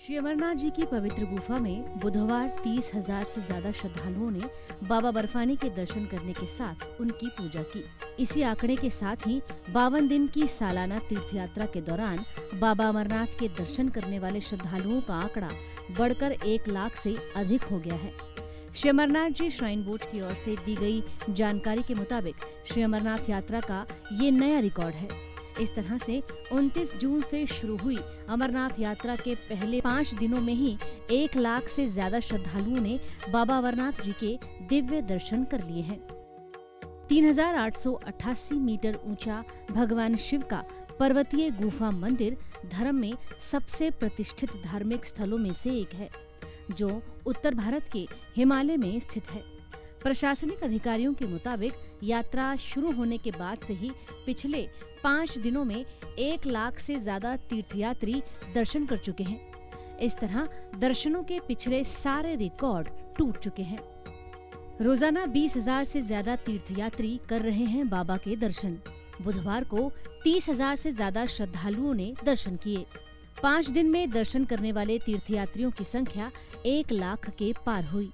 श्री अमरनाथ जी की पवित्र गुफा में बुधवार 30,000 से ज्यादा श्रद्धालुओं ने बाबा बर्फानी के दर्शन करने के साथ उनकी पूजा की। इसी आंकड़े के साथ ही 52 दिन की सालाना तीर्थ यात्रा के दौरान बाबा अमरनाथ के दर्शन करने वाले श्रद्धालुओं का आंकड़ा बढ़कर 1 लाख से अधिक हो गया है। श्री अमरनाथ जी श्राइन बोर्ड की ओर से दी गई जानकारी के मुताबिक श्री अमरनाथ यात्रा का ये नया रिकॉर्ड है। इस तरह से 29 जून से शुरू हुई अमरनाथ यात्रा के पहले 5 दिनों में ही 1 लाख से ज्यादा श्रद्धालुओं ने बाबा अमरनाथ जी के दिव्य दर्शन कर लिए हैं। 3,888 मीटर ऊंचा भगवान शिव का पर्वतीय गुफा मंदिर धर्म में सबसे प्रतिष्ठित धार्मिक स्थलों में से एक है, जो उत्तर भारत के हिमालय में स्थित है। प्रशासनिक अधिकारियों के मुताबिक यात्रा शुरू होने के बाद से ही पिछले 5 दिनों में 1 लाख से ज्यादा तीर्थयात्री दर्शन कर चुके हैं। इस तरह दर्शनों के पिछले सारे रिकॉर्ड टूट चुके हैं। रोजाना 20,000 से ज्यादा तीर्थयात्री कर रहे हैं बाबा के दर्शन। बुधवार को 30,000 से ज्यादा श्रद्धालुओं ने दर्शन किए। 5 दिन में दर्शन करने वाले तीर्थयात्रियों की संख्या 1 लाख के पार हुई।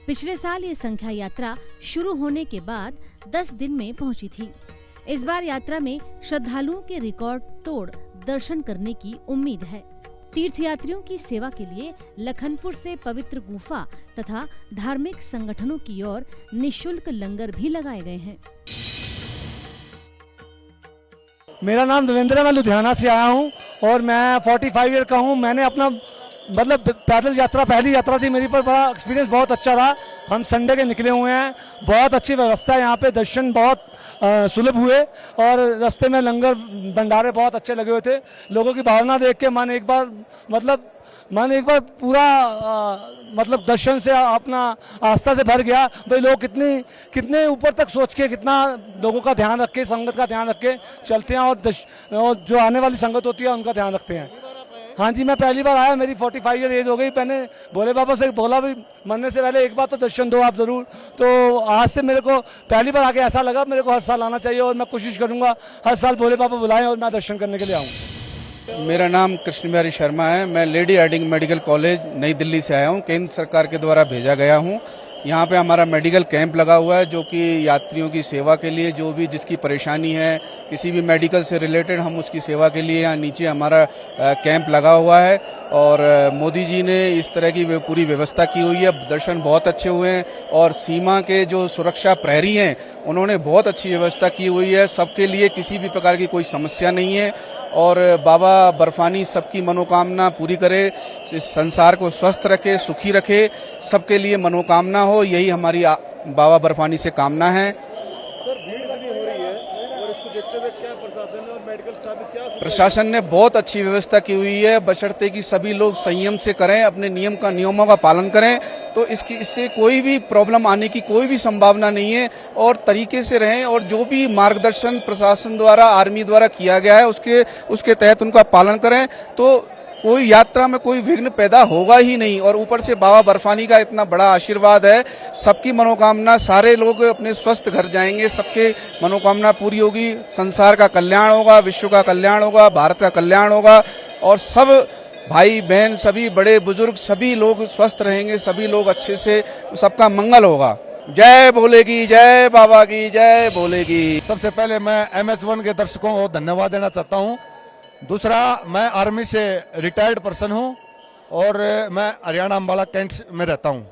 पिछले साल ये संख्या यात्रा शुरू होने के बाद 10 दिन में पहुंची थी। इस बार यात्रा में श्रद्धालुओं के रिकॉर्ड तोड़ दर्शन करने की उम्मीद है। तीर्थयात्रियों की सेवा के लिए लखनपुर से पवित्र गुफा तथा धार्मिक संगठनों की ओर निःशुल्क लंगर भी लगाए गए हैं। मेरा नाम देवेंद्र है, मैं लुधियाना से आया हूं और मैं 45 ईयर का हूं। मैंने अपना पैदल यात्रा पहली यात्रा थी मेरी, पर बड़ा एक्सपीरियंस बहुत अच्छा रहा। हम संडे के निकले हुए हैं, बहुत अच्छी व्यवस्था है यहाँ पे, दर्शन बहुत सुलभ हुए और रास्ते में लंगर भंडारे बहुत अच्छे लगे हुए थे। लोगों की भावना देख के मन एक बार पूरा दर्शन से अपना आस्था से भर गया। भाई लोग कितने ऊपर तक सोच के, कितना लोगों का ध्यान रख के, संगत का ध्यान रख के चलते हैं और जो आने वाली संगत होती है उनका ध्यान रखते हैं। हाँ जी, मैं पहली बार आया, मेरी 45 ईयर एज हो गई। मैंने भोले बाबा से बोला भी मरने से पहले एक बार तो दर्शन दो आप ज़रूर। तो आज से मेरे को पहली बार आके ऐसा लगा मेरे को हर साल आना चाहिए और मैं कोशिश करूँगा हर साल भोले बाबा बुलाएं और मैं दर्शन करने के लिए आऊँ। मेरा नाम कृष्ण बिहारी शर्मा है। मैं लेडी हार्डिंग मेडिकल कॉलेज नई दिल्ली से आया हूँ। केंद्र सरकार के द्वारा भेजा गया हूँ। यहाँ पे हमारा मेडिकल कैंप लगा हुआ है, जो कि यात्रियों की सेवा के लिए, जो भी जिसकी परेशानी है किसी भी मेडिकल से रिलेटेड, हम उसकी सेवा के लिए यहाँ नीचे हमारा कैंप लगा हुआ है। और मोदी जी ने इस तरह की पूरी व्यवस्था की हुई है। दर्शन बहुत अच्छे हुए हैं और सीमा के जो सुरक्षा प्रहरी हैं उन्होंने बहुत अच्छी व्यवस्था की हुई है। सबके लिए किसी भी प्रकार की कोई समस्या नहीं है और बाबा बर्फानी सबकी मनोकामना पूरी करे, इस संसार को स्वस्थ रखे, सुखी रखे, सबके लिए मनोकामना हो, यही हमारी बाबा बर्फानी से कामना है। सर, भीड़ लगी हो रही है और इसको देखते हुए क्या प्रशासन और मेडिकल स्टाफ क्या? प्रशासन ने बहुत अच्छी व्यवस्था की हुई है, बशर्ते कि सभी लोग संयम से करें, अपने नियमों का पालन करें, तो इससे कोई भी प्रॉब्लम आने की कोई भी संभावना नहीं है और तरीके से रहें। और जो भी मार्गदर्शन प्रशासन द्वारा, आर्मी द्वारा किया गया है उसके तहत उनका पालन करें, तो कोई यात्रा में कोई विघ्न पैदा होगा ही नहीं। और ऊपर से बाबा बर्फानी का इतना बड़ा आशीर्वाद है, सबकी मनोकामना, सारे लोग अपने स्वस्थ घर जाएंगे, सबके मनोकामना पूरी होगी, संसार का कल्याण होगा, विश्व का कल्याण होगा, भारत का कल्याण होगा और सब भाई बहन, सभी बड़े बुजुर्ग, सभी लोग स्वस्थ रहेंगे, सभी लोग अच्छे से, सबका मंगल होगा। जय भोले की, जय बाबा की, जय भोले की। सबसे पहले मैं MS1 के दर्शकों को धन्यवाद देना चाहता हूँ। दूसरा, मैं आर्मी से रिटायर्ड पर्सन हूँ और मैं हरियाणा अम्बाला कैंट में रहता हूँ।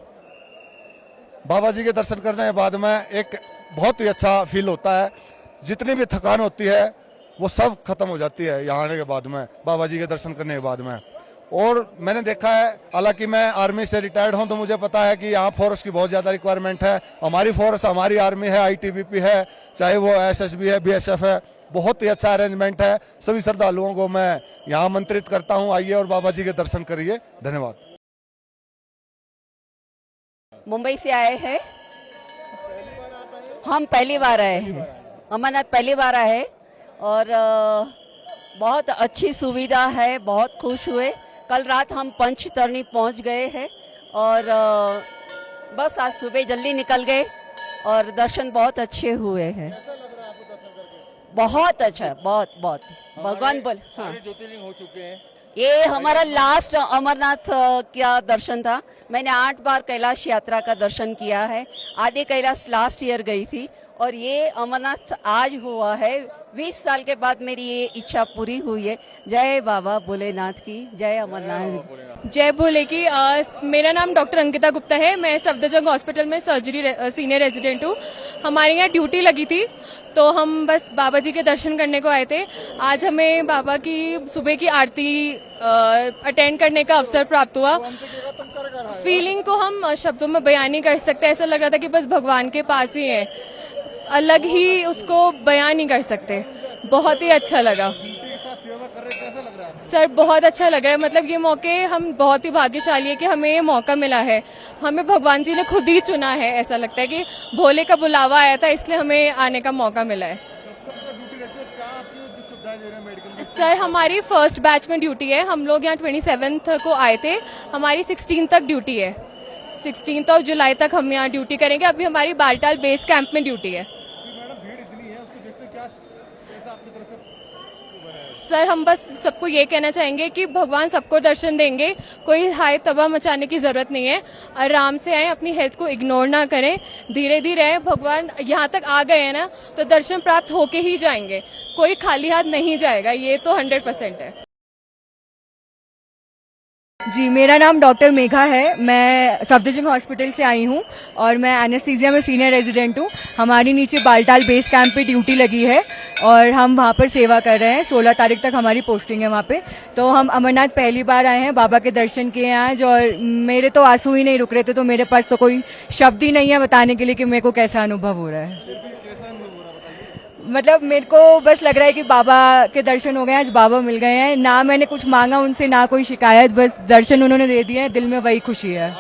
बाबा जी के दर्शन करने के बाद में एक बहुत ही अच्छा फील होता है। जितनी भी थकान होती है वो सब खत्म हो जाती है यहाँ आने के बाद में, बाबा जी के दर्शन करने के बाद में। और मैंने देखा है, हालांकि मैं आर्मी से रिटायर्ड हूँ, तो मुझे पता है कि यहाँ फोर्स की बहुत ज़्यादा रिक्वायरमेंट है। हमारी फोर्स, हमारी आर्मी है, ITBP है, चाहे वो SSB है, BSF है, बहुत ही अच्छा अरेंजमेंट है। सभी श्रद्धालुओं को मैं यहाँ आमंत्रित करता हूँ, आइए और बाबा जी के दर्शन करिए। धन्यवाद। मुंबई से आए हैं हम, पहली बार आए हैं अमरनाथ, पहली बार आए और बहुत अच्छी सुविधा है, बहुत खुश हुए। कल रात हम पंचतरणी पहुंच गए हैं और बस आज सुबह जल्दी निकल गए और दर्शन बहुत अच्छे हुए हैं। बहुत अच्छा, बहुत भगवान बोल। हाँ, ज्योतिर्लिंग हो चुके हैं। ये हमारा लास्ट अमरनाथ का दर्शन था। मैंने 8 बार कैलाश यात्रा का दर्शन किया है। आधे कैलाश लास्ट ईयर गई थी और ये अमरनाथ आज हुआ है। 20 साल के बाद मेरी ये इच्छा पूरी हुई है। जय बाबा भोलेनाथ की, जय अमरनाथ, जय भोले की। मेरा नाम डॉक्टर अंकिता गुप्ता है। मैं सफदरजंग हॉस्पिटल में सर्जरी सीनियर रेजिडेंट हूँ। हमारे यहाँ ड्यूटी लगी थी तो हम बस बाबा जी के दर्शन करने को आए थे। आज हमें बाबा की सुबह की आरती अटेंड करने का अवसर प्राप्त हुआ। फीलिंग को हम शब्दों में बयान नहीं कर सकते। ऐसा लग रहा था कि बस भगवान के पास ही है, अलग ही उसको बयान नहीं कर सकते। बहुत ही अच्छा लगा सर, बहुत अच्छा लग रहा है। मतलब ये मौके, हम बहुत ही भाग्यशाली है कि हमें ये मौका मिला है। हमें भगवान जी ने खुद ही चुना है। ऐसा लगता है कि भोले का बुलावा आया था, इसलिए हमें आने का मौका मिला है। सर हमारी फर्स्ट बैच में ड्यूटी है। हम लोग यहाँ 27 को आए थे। हमारी 16 तक ड्यूटी है। 16 जुलाई तक हम यहाँ ड्यूटी करेंगे। अभी हमारी बालटाल बेस कैंप में ड्यूटी है। सर हम बस सबको ये कहना चाहेंगे कि भगवान सबको दर्शन देंगे। कोई हाय तबाह मचाने की जरूरत नहीं है। आराम से आए, अपनी हेल्थ को इग्नोर ना करें, धीरे धीरे आए। भगवान यहाँ तक आ गए हैं ना तो दर्शन प्राप्त होके ही जाएंगे। कोई खाली हाथ नहीं जाएगा, ये तो 100% है। जी, मेरा नाम डॉक्टर मेघा है। मैं सफदरजंग हॉस्पिटल से आई हूँ और मैं एनेस्थीसिया में सीनियर रेजिडेंट हूँ। हमारी नीचे बालटाल बेस कैंप पे ड्यूटी लगी है और हम वहाँ पर सेवा कर रहे हैं। 16 तारीख तक हमारी पोस्टिंग है वहाँ पे। तो हम अमरनाथ पहली बार आए हैं, बाबा के दर्शन किए आज और मेरे तो आंसू ही नहीं रुक रहे थे। तो मेरे पास तो कोई शब्द ही नहीं है बताने के लिए कि मेरे को कैसा अनुभव हो रहा है। मतलब मेरे को बस लग रहा है कि बाबा के दर्शन हो गए, आज बाबा मिल गए हैं। ना मैंने कुछ मांगा उनसे, ना कोई शिकायत, बस दर्शन उन्होंने दे दिए हैं। दिल में वही खुशी है।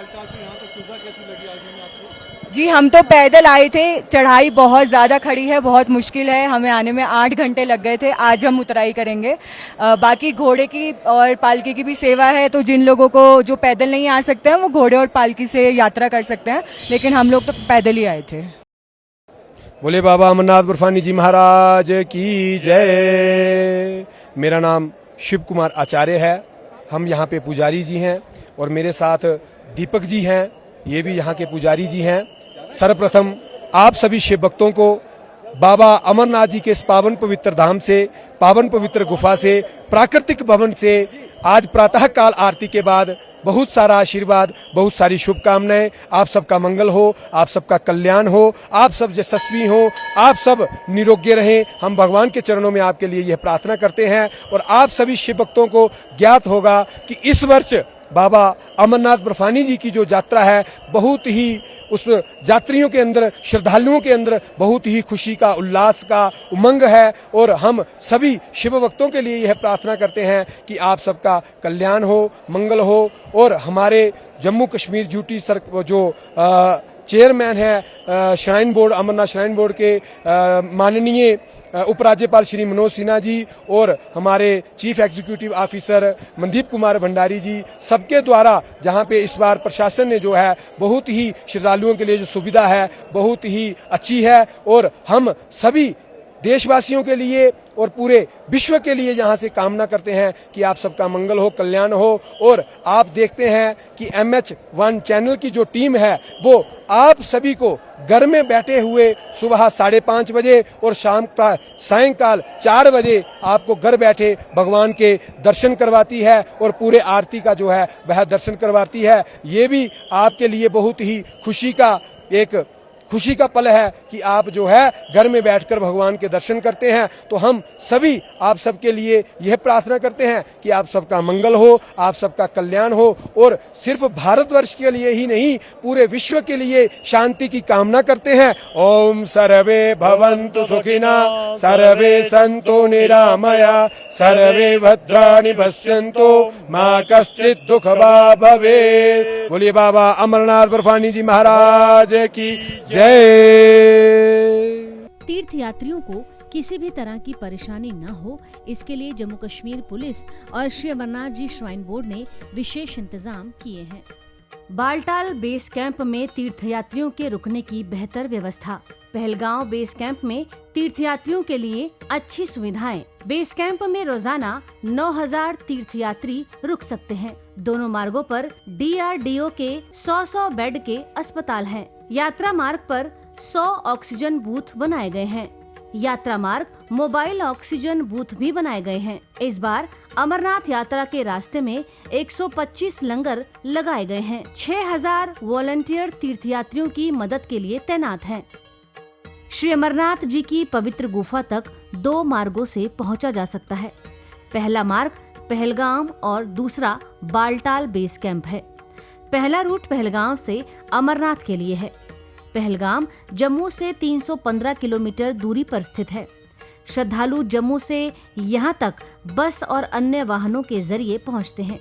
जी, हम तो पैदल आए थे। चढ़ाई बहुत ज़्यादा खड़ी है, बहुत मुश्किल है। हमें आने में 8 घंटे लग गए थे। आज हम उतराई करेंगे। बाकी घोड़े की और पालकी की भी सेवा है। तो जिन लोगों को जो पैदल नहीं आ सकते हैं वो घोड़े और पालकी से यात्रा कर सकते हैं, लेकिन हम लोग तो पैदल ही आए थे। बोले बाबा अमरनाथ बर्फानी जी महाराज की जय। मेरा नाम शिव कुमार आचार्य है। हम यहाँ पे पुजारी जी हैं और मेरे साथ दीपक जी हैं, ये भी यहाँ के पुजारी जी हैं। सर्वप्रथम आप सभी शिव भक्तों को बाबा अमरनाथ जी के इस पावन पवित्र धाम से, पावन पवित्र गुफा से, प्राकृतिक भवन से आज प्रातः काल आरती के बाद बहुत सारा आशीर्वाद, बहुत सारी शुभकामनाएं। आप सबका मंगल हो, आप सबका कल्याण हो, आप सब यशस्वी हो, आप सब निरोग्य रहें। हम भगवान के चरणों में आपके लिए यह प्रार्थना करते हैं। और आप सभी शिव भक्तों को ज्ञात होगा कि इस वर्ष बाबा अमरनाथ बर्फानी जी की जो यात्रा है, बहुत ही उस यात्रियों के अंदर, श्रद्धालुओं के अंदर बहुत ही खुशी का, उल्लास का उमंग है। और हम सभी शिव भक्तों के लिए यह प्रार्थना करते हैं कि आप सबका कल्याण हो, मंगल हो। और हमारे जम्मू कश्मीर ड्यूटी जो चेयरमैन है shrine board, Amarnath shrine board के माननीय उपराज्यपाल श्री मनोज सिन्हा जी और हमारे chief executive officer Mandeep Kumar Bhandari ji, सबके द्वारा जहां पे इस बार प्रशासन ने जो है बहुत ही श्रद्धालुओं के लिए जो सुविधा है बहुत ही अच्छी है। और हम सभी देशवासियों के लिए और पूरे विश्व के लिए यहाँ से कामना करते हैं कि आप सबका मंगल हो, कल्याण हो। और आप देखते हैं कि MH1 चैनल की जो टीम है वो आप सभी को घर में बैठे हुए सुबह 5:30 बजे और सायंकाल 4 बजे आपको घर बैठे भगवान के दर्शन करवाती है और पूरे आरती का जो है वह दर्शन करवाती है। ये भी आपके लिए बहुत ही खुशी का पल है कि आप जो है घर में बैठकर भगवान के दर्शन करते हैं। तो हम सभी आप सबके लिए यह प्रार्थना करते हैं कि आप सबका मंगल हो, आप सबका कल्याण हो। और सिर्फ भारतवर्ष के लिए ही नहीं, पूरे विश्व के लिए शांति की कामना करते हैं। ओम सर्वे भवन्तु सुखिना, सर्वे सन्तु निरामया, सर्वे भद्राणि पश्यन्तु, मा कश्चित् दुःखभाग् भवेत्। बोलिए बाबा अमरनाथ बर्फानी जी महाराज की जय। तीर्थ यात्रियों को किसी भी तरह की परेशानी न हो, इसके लिए जम्मू कश्मीर पुलिस और श्री अमरनाथ जी श्राइन बोर्ड ने विशेष इंतजाम किए हैं। बालटाल बेस कैंप में तीर्थयात्रियों के रुकने की बेहतर व्यवस्था। पहलगांव बेस कैंप में तीर्थयात्रियों के लिए अच्छी सुविधाएं। बेस कैंप में रोजाना 9000 तीर्थयात्री रुक सकते हैं। दोनों मार्गों पर DRDO के 100 बेड के अस्पताल हैं। यात्रा मार्ग पर 100 ऑक्सीजन बूथ बनाए गए हैं। यात्रा मार्ग मोबाइल ऑक्सीजन बूथ भी बनाए गए हैं। इस बार अमरनाथ यात्रा के रास्ते में 125 लंगर लगाए गए हैं। 6000 वॉलंटियर तीर्थयात्रियों की मदद के लिए तैनात हैं। श्री अमरनाथ जी की पवित्र गुफा तक 2 मार्गों से पहुंचा जा सकता है। पहला मार्ग पहलगाम और दूसरा बालटाल बेस कैंप है। पहला रूट पहलगाम से अमरनाथ के लिए है। पहलगाम जम्मू से 315 किलोमीटर दूरी पर स्थित है। श्रद्धालु जम्मू से यहाँ तक बस और अन्य वाहनों के जरिए पहुँचते हैं।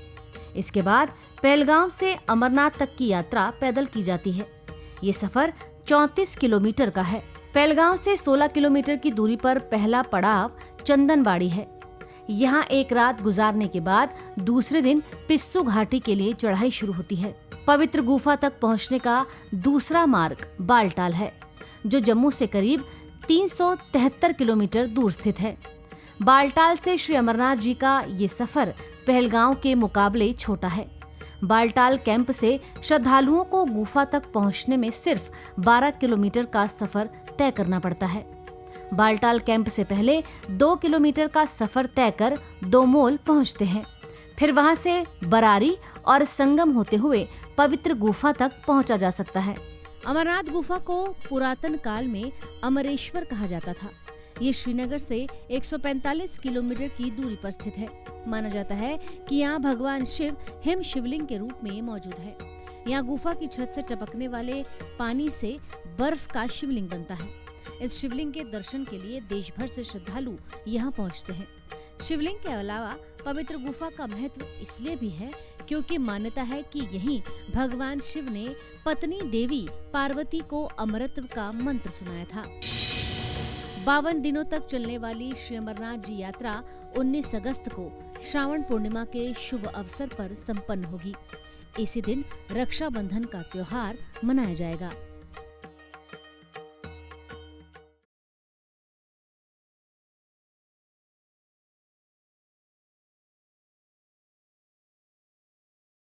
इसके बाद पहलगाम से अमरनाथ तक की यात्रा पैदल की जाती है। ये सफर 34 किलोमीटर का है। पहलगाम से 16 किलोमीटर की दूरी पर पहला पड़ाव चंदनबाड़ी है। यहाँ एक रात गुजारने के बाद दूसरे दिन पिस्सू घाटी के लिए चढ़ाई शुरू होती है। पवित्र गुफा तक पहुँचने का दूसरा मार्ग बालटाल है, जो जम्मू से करीब 373 किलोमीटर दूर स्थित है। बालटाल से श्री अमरनाथ जी का ये सफर पहलगांव के मुकाबले छोटा है। बालटाल कैंप से श्रद्धालुओं को गुफा तक पहुंचने में सिर्फ 12 किलोमीटर का सफर तय करना पड़ता है। बालटाल कैंप से पहले 2 किलोमीटर का सफर तय कर दोमोल पहुंचते हैं। फिर वहां से बरारी और संगम होते हुए पवित्र गुफा तक पहुंचा जा सकता है। अमरनाथ गुफा को पुरातन काल में अमरेश्वर कहा जाता था। ये श्रीनगर से 145 किलोमीटर की दूरी पर स्थित है। माना जाता है कि यहाँ भगवान शिव हिम शिवलिंग के रूप में मौजूद है। यहाँ गुफा की छत से टपकने वाले पानी से बर्फ का शिवलिंग बनता है। इस शिवलिंग के दर्शन के लिए देश भर से श्रद्धालु यहाँ पहुँचते हैं। शिवलिंग के अलावा पवित्र गुफा का महत्व इसलिए भी है क्योंकि मान्यता है कि यहीं भगवान शिव ने पत्नी देवी पार्वती को अमरत्व का मंत्र सुनाया था। 52 दिनों तक चलने वाली श्री अमरनाथ जी यात्रा 19 अगस्त को श्रावण पूर्णिमा के शुभ अवसर पर संपन्न होगी। इसी दिन रक्षाबंधन का त्योहार मनाया जाएगा।